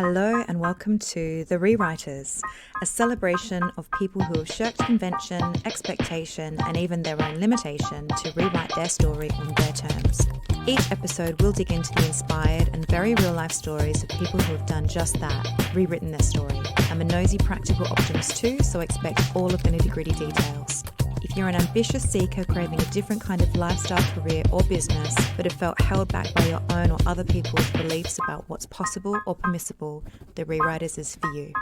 Hello and welcome to The Rewriters, a celebration of people who have shirked convention, expectation, and even their own limitation to rewrite their story on their terms. Each episode will dig into the inspired and very real-life stories of people who have done just that, rewritten their story. I'm a nosy practical optimist too, so expect all of the nitty-gritty details. If you're an ambitious seeker craving a different kind of lifestyle, career, or business, but have felt held back by your own or other people's beliefs about what's possible or permissible, The Rewriters is for you.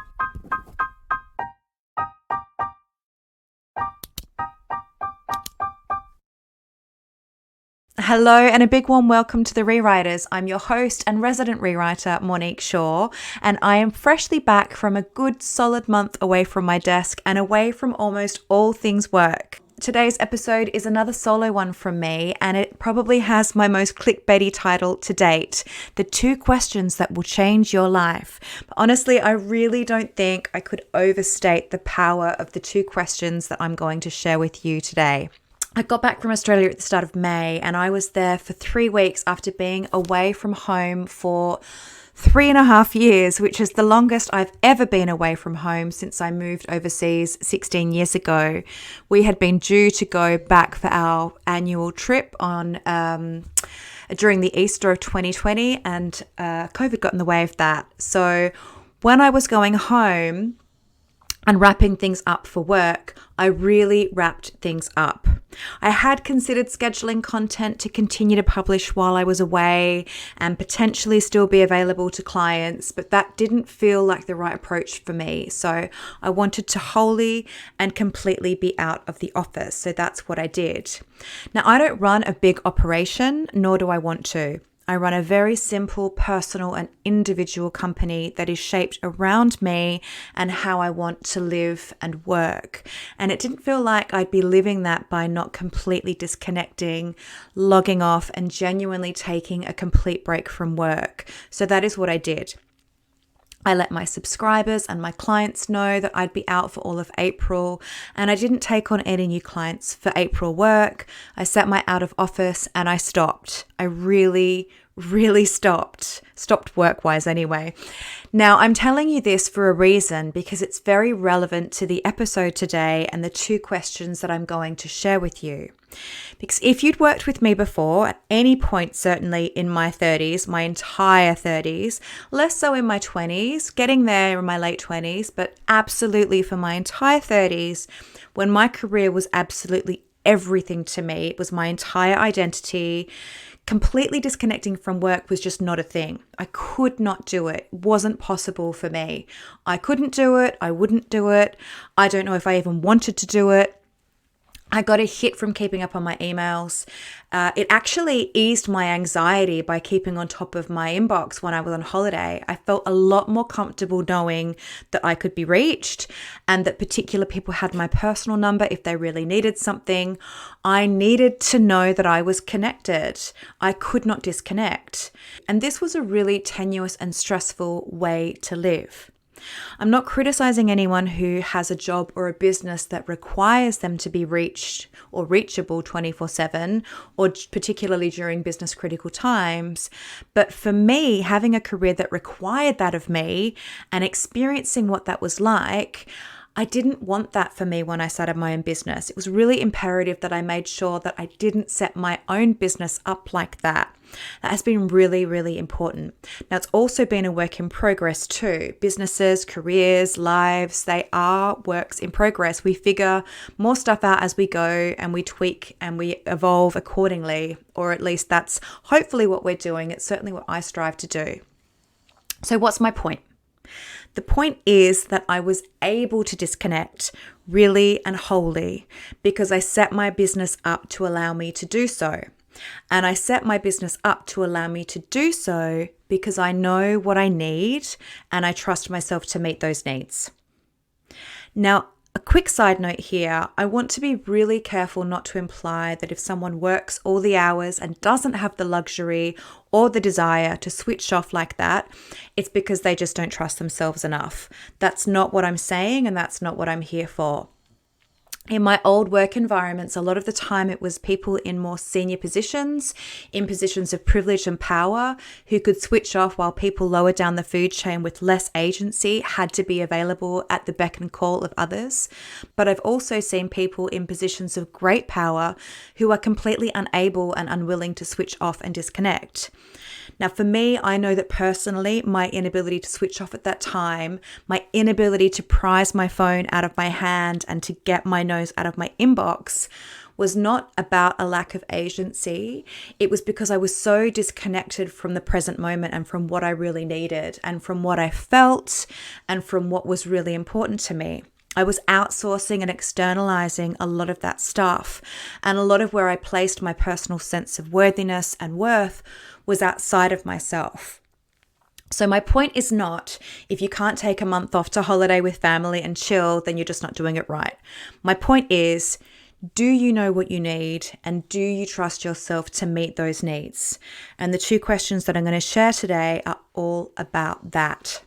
Hello and a big warm welcome to The Rewriters. I'm your host and resident rewriter, Monique Shaw, and I am freshly back from a good solid month away from my desk and away from almost all things work. Today's episode is another solo one from me, and it probably has my most clickbaity title to date, The 2 Questions That Will Change Your Life. But honestly, I really don't think I could overstate the power of the 2 questions that I'm going to share with you today. I got back from Australia at the start of May, and I was there for 3 weeks after being away from home for 3.5 years, which is the longest I've ever been away from home since I moved overseas 16 years ago. We had been due to go back for our annual trip on during the Easter of 2020, and COVID got in the way of that. So when I was going home and wrapping things up for work, I really wrapped things up. I had considered scheduling content to continue to publish while I was away and potentially still be available to clients, but that didn't feel like the right approach for me. So I wanted to wholly and completely be out of the office. So that's what I did. Now, I don't run a big operation, nor do I want to. I run a very simple, personal and individual company that is shaped around me and how I want to live and work. And it didn't feel like I'd be living that by not completely disconnecting, logging off, and genuinely taking a complete break from work. So that is what I did. I let my subscribers and my clients know that I'd be out for all of April, and I didn't take on any new clients for April work. I set my out of office and I stopped. I really stopped work-wise anyway. Now, I'm telling you this for a reason because it's very relevant to the episode today and the 2 questions that I'm going to share with you. Because if you'd worked with me before, at any point, certainly in my 30s, my entire 30s, less so in my 20s, getting there in my late 20s, but absolutely for my entire 30s, when my career was absolutely everything to me, it was my entire identity. Completely disconnecting from work was just not a thing. I could not do it. It wasn't possible for me. I couldn't do it. I wouldn't do it. I don't know if I even wanted to do it. I got a hit from keeping up on my emails. It actually eased my anxiety by keeping on top of my inbox when I was on holiday. I felt a lot more comfortable knowing that I could be reached and that particular people had my personal number if they really needed something. I needed to know that I was connected. I could not disconnect. And this was a really tenuous and stressful way to live. I'm not criticizing anyone who has a job or a business that requires them to be reached or reachable 24/7, or particularly during business critical times. But for me, having a career that required that of me and experiencing what that was like, I didn't want that for me when I started my own business. It was really imperative that I made sure that I didn't set my own business up like that. That has been really important. Now, it's also been a work in progress too. Businesses, careers, lives, they are works in progress. We figure more stuff out as we go and we tweak and we evolve accordingly, or at least that's hopefully what we're doing. It's certainly what I strive to do. So what's my point? The point is that I was able to disconnect really and wholly because I set my business up to allow me to do so. And I set my business up to allow me to do so because I know what I need and I trust myself to meet those needs. Now, a quick side note here, I want to be really careful not to imply that if someone works all the hours and doesn't have the luxury or the desire to switch off like that, it's because they just don't trust themselves enough. That's not what I'm saying, and that's not what I'm here for. In my old work environments, a lot of the time it was people in more senior positions, in positions of privilege and power, who could switch off while people lower down the food chain with less agency had to be available at the beck and call of others. But I've also seen people in positions of great power who are completely unable and unwilling to switch off and disconnect. Now, for me, I know that personally, my inability to switch off at that time, my inability to prise my phone out of my hand and to get my nose out of my inbox was not about a lack of agency. It was because I was so disconnected from the present moment and from what I really needed and from what I felt and from what was really important to me. I was outsourcing and externalizing a lot of that stuff, and a lot of where I placed my personal sense of worthiness and worth was outside of myself. So my point is not, if you can't take a month off to holiday with family and chill, then you're just not doing it right. My point is, do you know what you need, and do you trust yourself to meet those needs? And the 2 questions that I'm going to share today are all about that.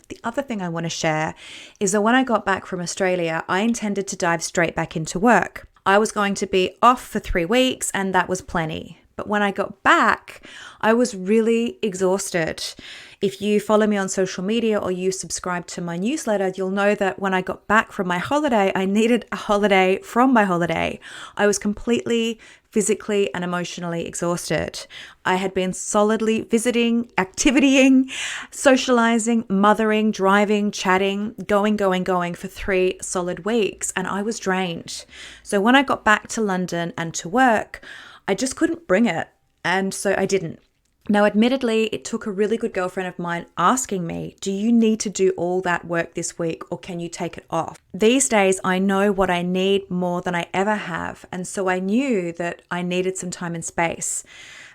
The other thing I want to share is that when I got back from Australia, I intended to dive straight back into work. I was going to be off for 3 weeks, and that was plenty. But when I got back, I was really exhausted. If you follow me on social media or you subscribe to my newsletter, you'll know that when I got back from my holiday, I needed a holiday from my holiday. I was completely physically and emotionally exhausted. I had been solidly visiting, activitying, socializing, mothering, driving, chatting, going for 3 solid weeks, and I was drained. So when I got back to London and to work, I just couldn't bring it, and so I didn't. Now, admittedly, it took a really good girlfriend of mine asking me, do you need to do all that work this week, or can you take it off? These days, I know what I need more than I ever have, and so I knew that I needed some time and space.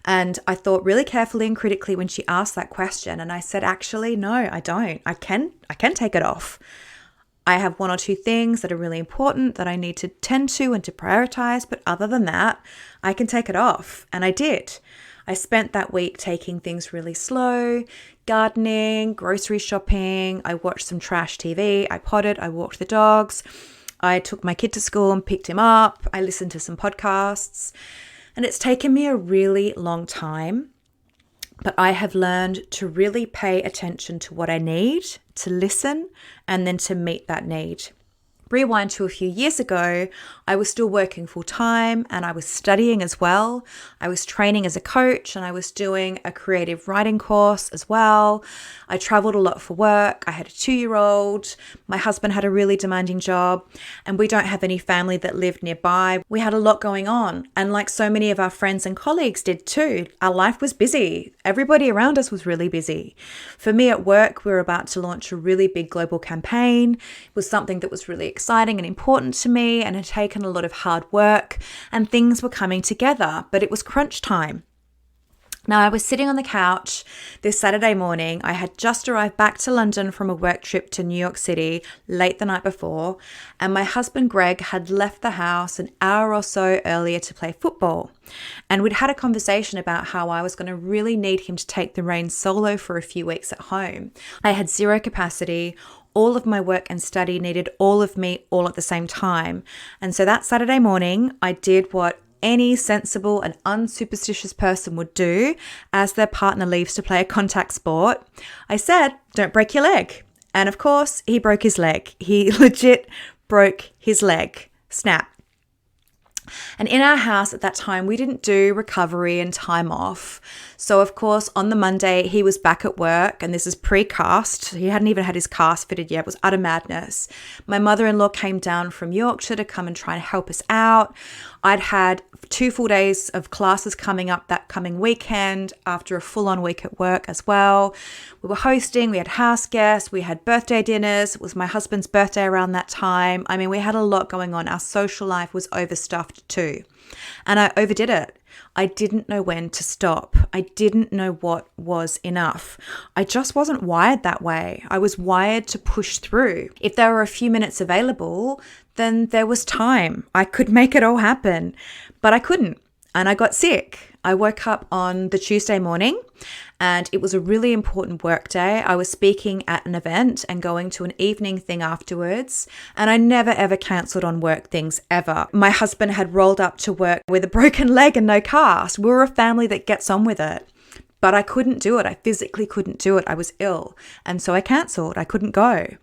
And I thought really carefully and critically when she asked that question, and I said, actually, no, I don't. I can take it off. I have 1 or 2 things that are really important that I need to tend to and to prioritize, but other than that, I can take it off. And I did. I spent that week taking things really slow, gardening, grocery shopping. I watched some trash TV. I potted. I walked the dogs. I took my kid to school and picked him up. I listened to some podcasts. And it's taken me a really long time, but I have learned to really pay attention to what I need, to listen, and then to meet that need. Rewind to a few years ago, I was still working full time and I was studying as well. I was training as a coach and I was doing a creative writing course as well. I traveled a lot for work. I had a 2-year-old. My husband had a really demanding job, and we don't have any family that lived nearby. We had a lot going on, and like so many of our friends and colleagues did too, our life was busy. Everybody around us was really busy. For me at work, we were about to launch a really big global campaign. It was something that was really exciting and important to me and had taken a lot of hard work, and things were coming together, but it was crunch time. Now, I was sitting on the couch this Saturday morning. I had just arrived back to London from a work trip to New York City late the night before, and my husband Greg had left the house an hour or so earlier to play football. And we'd had a conversation about how I was going to really need him to take the reins solo for a few weeks at home. I had 0 capacity. All of my work and study needed all of me all at the same time. And so that Saturday morning, I did what any sensible and unsuperstitious person would do as their partner leaves to play a contact sport. I said, don't break your leg. And of course, he broke his leg. He legit broke his leg. Snap. And in our house at that time, we didn't do recovery and time off. So of course, on the Monday, he was back at work, and this is pre-cast. He hadn't even had his cast fitted yet. It was utter madness. My mother-in-law came down from Yorkshire to come and try and help us out. I'd had 2 full days of classes coming up that coming weekend after a full-on week at work as well. We were hosting, we had house guests, we had birthday dinners. It was my husband's birthday around that time. I mean, we had a lot going on. Our social life was overstuffed too. And I overdid it. I didn't know when to stop. I didn't know what was enough. I just wasn't wired that way. I was wired to push through. If there were a few minutes available, then there was time. I could make it all happen, but I couldn't. And I got sick. I woke up on the Tuesday morning and it was a really important work day. I was speaking at an event and going to an evening thing afterwards, and I never ever cancelled on work things ever. My husband had rolled up to work with a broken leg and no cast. We're a family that gets on with it. But I couldn't do it. I physically couldn't do it. I was ill. And so I cancelled. I couldn't go.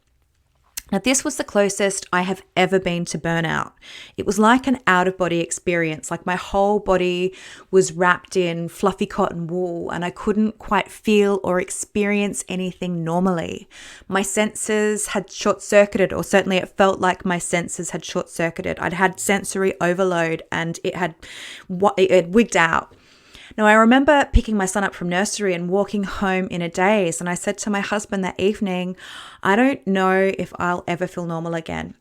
Now, this was the closest I have ever been to burnout. It was like an out-of-body experience, like my whole body was wrapped in fluffy cotton wool and I couldn't quite feel or experience anything normally. My senses had short-circuited, or certainly it felt like my senses had short-circuited. I'd had sensory overload and it had wigged out. Now, I remember picking my son up from nursery and walking home in a daze, and I said to my husband that evening, I don't know if I'll ever feel normal again.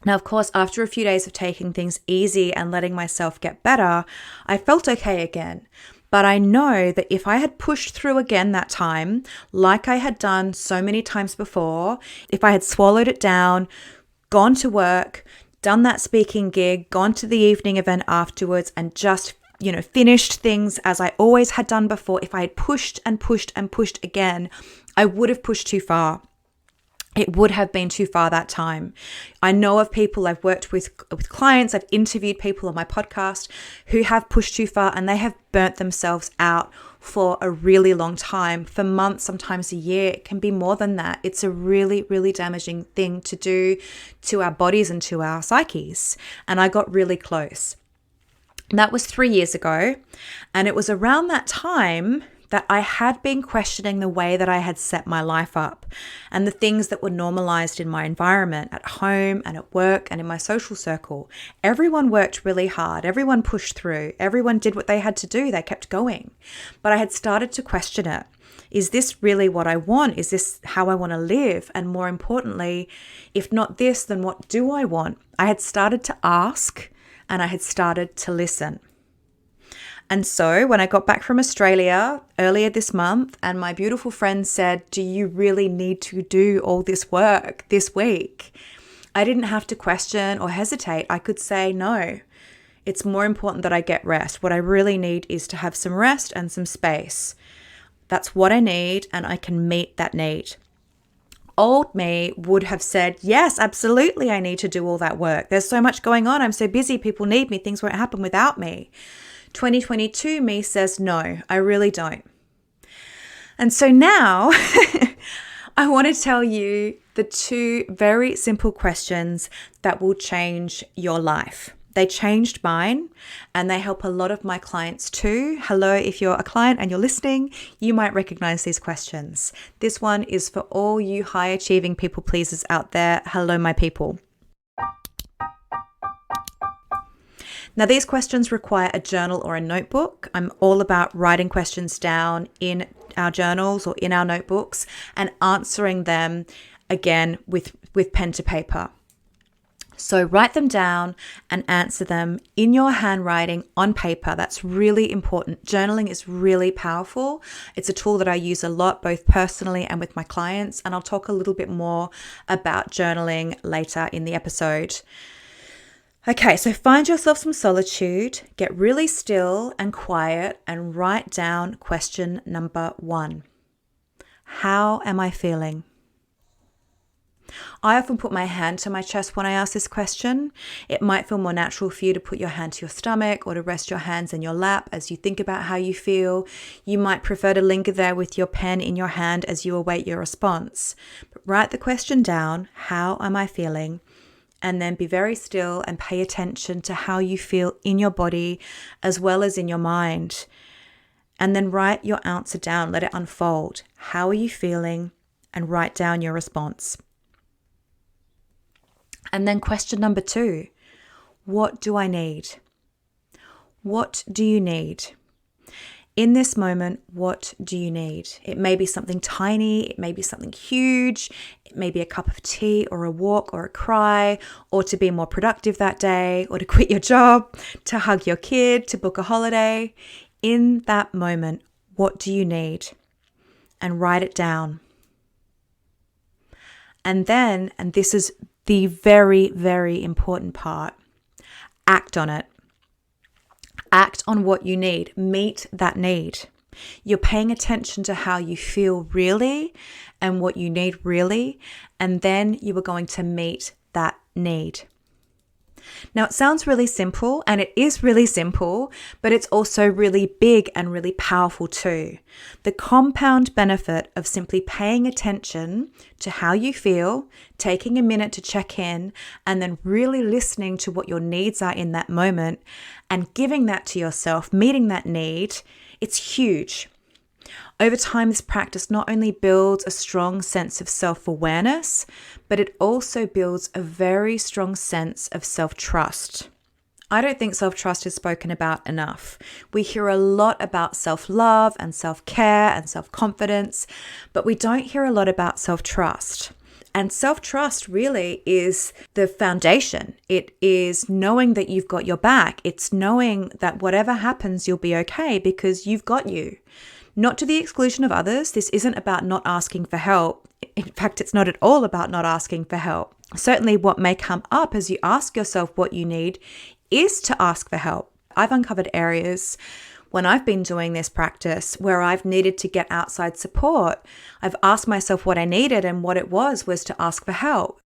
Now, of course, after a few days of taking things easy and letting myself get better, I felt okay again. But I know that if I had pushed through again that time, like I had done so many times before, if I had swallowed it down, gone to work, done that speaking gig, gone to the evening event afterwards, and just finished things as I always had done before, if I had pushed and pushed and pushed again, I would have pushed too far. It would have been too far that time. I know of people, I've worked with clients, I've interviewed people on my podcast who have pushed too far and they have burnt themselves out for a really long time, for months, sometimes a year. It can be more than that. It's a really, really damaging thing to do to our bodies and to our psyches. And I got really close. That was 3 years ago, and it was around that time that I had been questioning the way that I had set my life up and the things that were normalized in my environment, at home and at work and in my social circle. Everyone worked really hard. Everyone pushed through. Everyone did what they had to do. They kept going. But I had started to question it. Is this really what I want? Is this how I want to live? And more importantly, if not this, then what do I want? I had started to ask, and I had started to listen. And so when I got back from Australia earlier this month and my beautiful friend said, do you really need to do all this work this week? I didn't have to question or hesitate. I could say, no, it's more important that I get rest. What I really need is to have some rest and some space. That's what I need, and I can meet that need. Old me would have said, yes, absolutely, I need to do all that work. There's so much going on. I'm so busy. People need me. Things won't happen without me. 2022 me says, no, I really don't. And so now I want to tell you the 2 very simple questions that will change your life. They changed mine and they help a lot of my clients too. Hello, if you're a client and you're listening, you might recognize these questions. This one is for all you high achieving people pleasers out there. Hello, my people. Now, these questions require a journal or a notebook. I'm all about writing questions down in our journals or in our notebooks and answering them again with pen to paper. So write them down and answer them in your handwriting on paper. That's really important. Journaling is really powerful. It's a tool that I use a lot, both personally and with my clients. And I'll talk a little bit more about journaling later in the episode. Okay, so find yourself some solitude, get really still and quiet, and write down question number 1. How am I feeling? I often put my hand to my chest when I ask this question. It might feel more natural for you to put your hand to your stomach or to rest your hands in your lap as you think about how you feel. You might prefer to linger there with your pen in your hand as you await your response. But write the question down, how am I feeling? And then be very still and pay attention to how you feel in your body as well as in your mind. And then write your answer down, let it unfold. How are you feeling? And write down your response. And then question number 2, what do I need? What do you need? In this moment, what do you need? It may be something tiny, it may be something huge, it may be a cup of tea or a walk or a cry, or to be more productive that day, or to quit your job, to hug your kid, to book a holiday. In that moment, what do you need? And write it down. And then, and this is the very, very important part, act on it. Act on what you need. Meet that need. You're paying attention to how you feel really and what you need really, and then you are going to meet that need. Now, it sounds really simple, and it is really simple, but it's also really big and really powerful too. The compound benefit of simply paying attention to how you feel, taking a minute to check in, and then really listening to what your needs are in that moment and giving that to yourself, meeting that need, it's huge. Over time, this practice not only builds a strong sense of self-awareness, but it also builds a very strong sense of self-trust. I don't think self-trust is spoken about enough. We hear a lot about self-love and self-care and self-confidence, but we don't hear a lot about self-trust. And self-trust really is the foundation. It is knowing that you've got your back. It's knowing that whatever happens, you'll be okay because you've got you. Not to the exclusion of others. This isn't about not asking for help. In fact, it's not at all about not asking for help. Certainly what may come up as you ask yourself what you need is to ask for help. I've uncovered areas when I've been doing this practice where I've needed to get outside support. I've asked myself what I needed, and what it was to ask for help.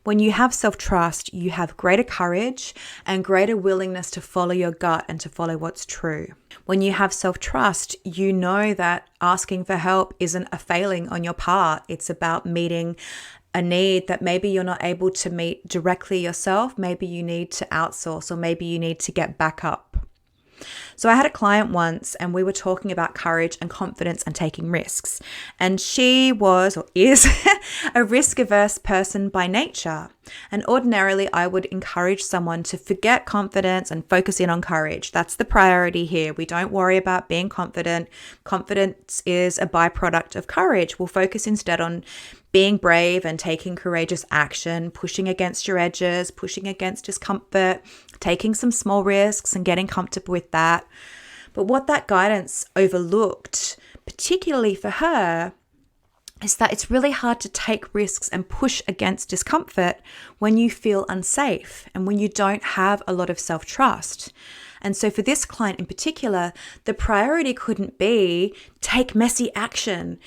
When you have self-trust, you have greater courage and greater willingness to follow your gut and to follow what's true. When you have self-trust, you know that asking for help isn't a failing on your part. It's about meeting a need that maybe you're not able to meet directly yourself. Maybe you need to outsource, or maybe you need to get backup. So I had a client once, and we were talking about courage and confidence and taking risks. And she was, or is, a risk-averse person by nature. And ordinarily, I would encourage someone to forget confidence and focus in on courage. That's the priority here. We don't worry about being confident. Confidence is a byproduct of courage. We'll focus instead on being brave and taking courageous action, pushing against your edges, pushing against discomfort, taking some small risks and getting comfortable with that. But what that guidance overlooked, particularly for her, is that it's really hard to take risks and push against discomfort when you feel unsafe and when you don't have a lot of self-trust. And so for this client in particular, the priority couldn't be take messy action.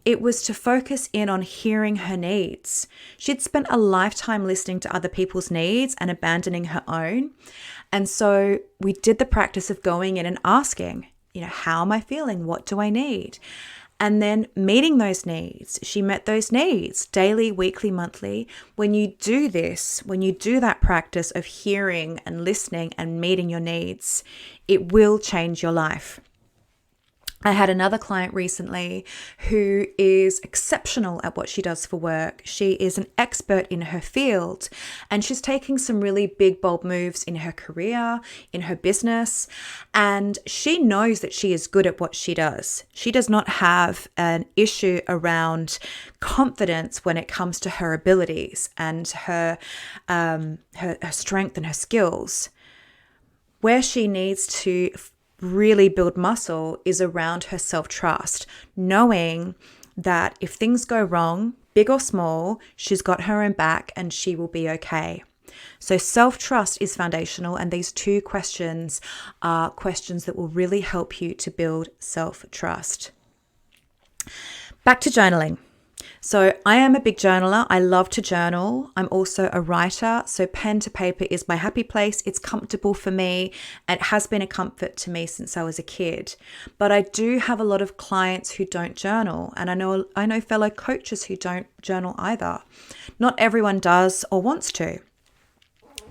It was to focus in on hearing her needs. She'd spent a lifetime listening to other people's needs and abandoning her own. And so we did the practice of going in and asking, how am I feeling? What do I need? And then meeting those needs. She met those needs daily, weekly, monthly. When you do this, when you do that practice of hearing and listening and meeting your needs, it will change your life. I had another client recently who is exceptional at what she does for work. She is an expert in her field, and she's taking some really big, bold moves in her career, in her business, and she knows that she is good at what she does. She does not have an issue around confidence when it comes to her abilities and her strength and her skills. Where she needs to really build muscle is around her self-trust, knowing that if things go wrong, big or small, she's got her own back and she will be okay. So self-trust is foundational, and these two questions are questions that will really help you to build self-trust. Back to journaling. So I am a big journaler. I love to journal. I'm also a writer. So pen to paper is my happy place. It's comfortable for me. It has been a comfort to me since I was a kid. But I do have a lot of clients who don't journal. And I know fellow coaches who don't journal either. Not everyone does or wants to.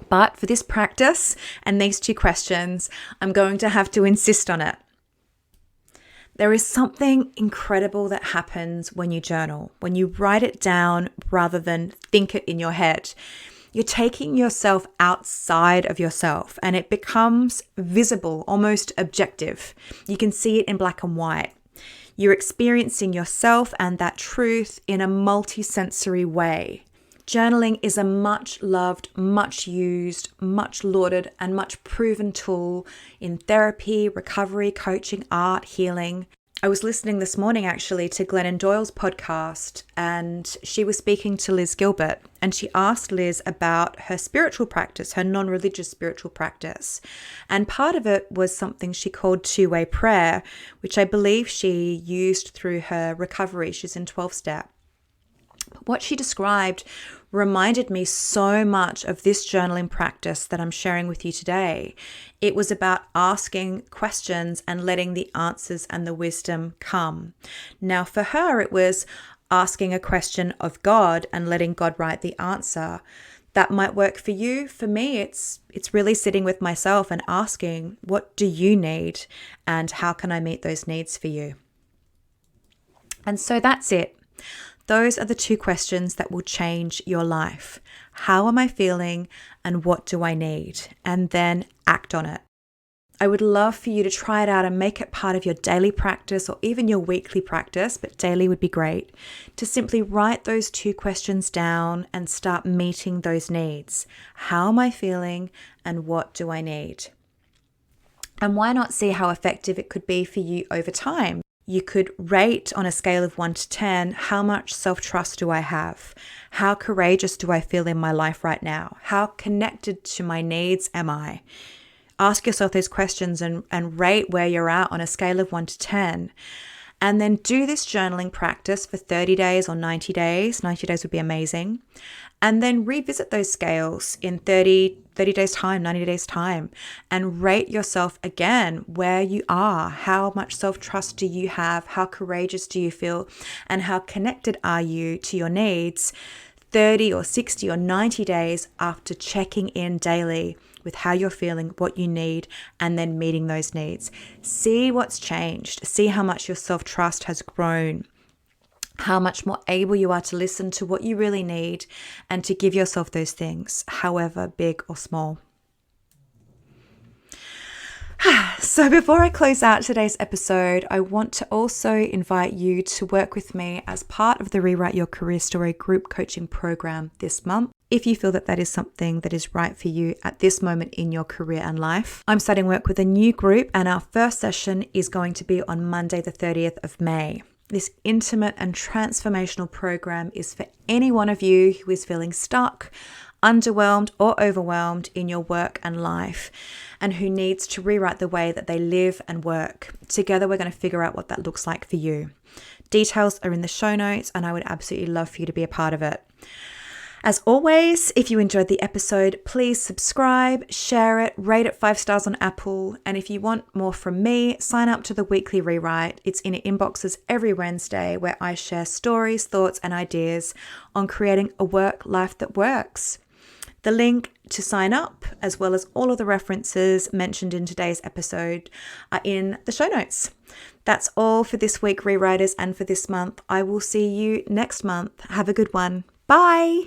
But for this practice and these two questions, I'm going to have to insist on it. There is something incredible that happens when you journal, when you write it down rather than think it in your head. You're taking yourself outside of yourself, and it becomes visible, almost objective. You can see it in black and white. You're experiencing yourself and that truth in a multi-sensory way. Journaling is a much loved, much used, much lauded, and much proven tool in therapy, recovery, coaching, art, healing. I was listening this morning actually to Glennon Doyle's podcast, and she was speaking to Liz Gilbert, and she asked Liz about her spiritual practice, her non-religious spiritual practice. And part of it was something she called two-way prayer, which I believe she used through her recovery. She's in 12-step. What she described reminded me so much of this journaling practice that I'm sharing with you today. It was about asking questions and letting the answers and the wisdom come. Now, for her, it was asking a question of God and letting God write the answer. That might work for you. For me, it's really sitting with myself and asking, what do you need? And how can I meet those needs for you? And so that's it. Those are the two questions that will change your life. How am I feeling and what do I need? And then act on it. I would love for you to try it out and make it part of your daily practice or even your weekly practice, but daily would be great, to simply write those two questions down and start meeting those needs. How am I feeling and what do I need? And why not see how effective it could be for you over time? You could rate on a scale of 1 to 10, how much self-trust do I have? How courageous do I feel in my life right now? How connected to my needs am I? Ask yourself those questions and rate where you're at on a scale of 1 to 10. And then do this journaling practice for 30 days or 90 days. 90 days would be amazing. And then revisit those scales in 30 days time, 90 days time, and rate yourself again where you are. How much self-trust do you have? How courageous do you feel? And how connected are you to your needs 30 or 60 or 90 days after checking in daily with how you're feeling, what you need, and then meeting those needs? See what's changed. See how much your self-trust has grown. How much more able you are to listen to what you really need and to give yourself those things, however big or small. So before I close out today's episode, I want to also invite you to work with me as part of the Rewrite Your Career Story group coaching program this month, if you feel that that is something that is right for you at this moment in your career and life. I'm starting work with a new group, and our first session is going to be on Monday, the 30th of May. This intimate and transformational program is for any one of you who is feeling stuck, underwhelmed, or overwhelmed in your work and life, and who needs to rewrite the way that they live and work. Together, we're going to figure out what that looks like for you. Details are in the show notes, and I would absolutely love for you to be a part of it. As always, if you enjoyed the episode, please subscribe, share it, rate it 5 stars on Apple. And if you want more from me, sign up to the weekly rewrite. It's in your inboxes every Wednesday, where I share stories, thoughts, and ideas on creating a work life that works. The link to sign up, as well as all of the references mentioned in today's episode, are in the show notes. That's all for this week, Rewriters, and for this month. I will see you next month. Have a good one. Bye.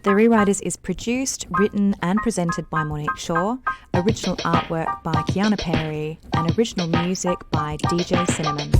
The Rewriters is produced, written and presented by Monique Shaw, original artwork by Kiana Perry, and original music by DJ Cinnamon.